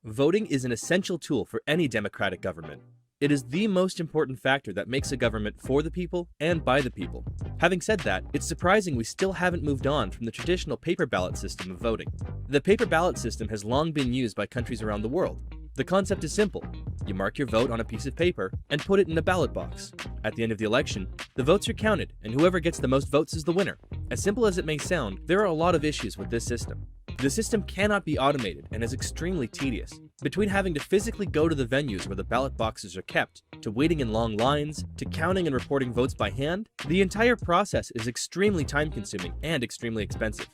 Voting is an essential tool for any democratic government. It is the most important factor that makes a government for the people and by the people. Having said that, it's surprising we still haven't moved on from the traditional paper ballot system of voting. The paper ballot system has long been used by countries around the world. The concept is simple. You mark your vote on a piece of paper and put it in a ballot box. At the end of the election, the votes are counted and whoever gets the most votes is the winner. As simple as it may sound, there are a lot of issues with this system. The system cannot be automated and is extremely tedious. Between having to physically go to the venues where the ballot boxes are kept, to waiting in long lines, to counting and reporting votes by hand, the entire process is extremely time-consuming and extremely expensive.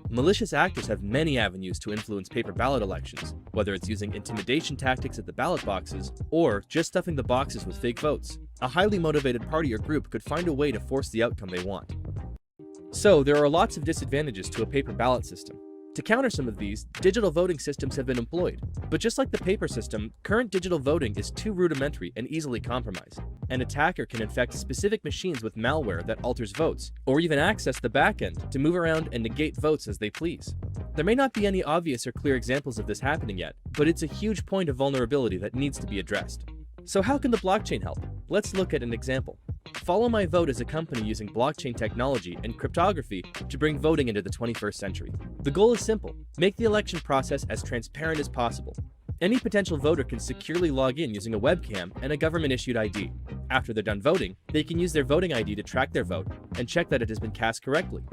Malicious actors have many avenues to influence paper ballot elections, whether it's using intimidation tactics at the ballot boxes or just stuffing the boxes with fake votes. A highly motivated party or group could find a way to force the outcome they want. So there are lots of disadvantages to a paper ballot system. To counter some of these, digital voting systems have been employed. But just like the paper system, current digital voting is too rudimentary and easily compromised. An attacker can infect specific machines with malware that alters votes, or even access the backend to move around and negate votes as they please. There may not be any obvious or clear examples of this happening yet, but it's a huge point of vulnerability that needs to be addressed. So how can the blockchain help? Let's look at an example. Follow My Vote is a company using blockchain technology and cryptography to bring voting into the 21st century. The goal is simple: make the election process as transparent as possible. Any potential voter can securely log in using a webcam and a government-issued ID. After they're done voting, they can use their voting ID to track their vote and check that it has been cast correctly.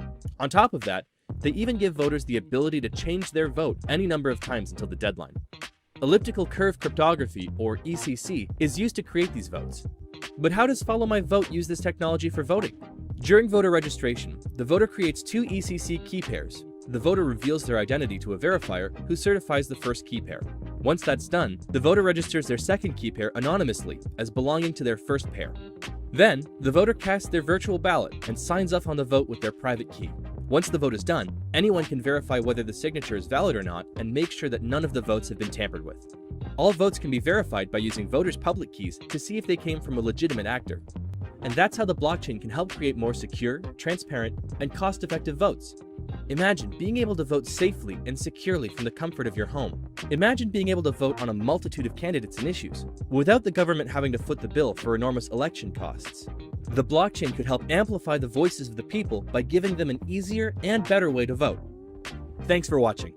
On top of that, they even give voters the ability to change their vote any number of times until the deadline. Elliptical curve cryptography, or ECC, is used to create these votes. But how does Follow My Vote use this technology for voting? During voter registration, the voter creates two ECC key pairs. The voter reveals their identity to a verifier who certifies the first key pair. Once that's done, the voter registers their second key pair anonymously as belonging to their first pair. Then, the voter casts their virtual ballot and signs off on the vote with their private key. Once the vote is done, anyone can verify whether the signature is valid or not and make sure that none of the votes have been tampered with. All votes can be verified by using voters' public keys to see if they came from a legitimate actor. And that's how the blockchain can help create more secure, transparent, and cost-effective votes. Imagine being able to vote safely and securely from the comfort of your home. Imagine being able to vote on a multitude of candidates and issues, without the government having to foot the bill for enormous election costs. The blockchain could help amplify the voices of the people by giving them an easier and better way to vote. Thanks for watching.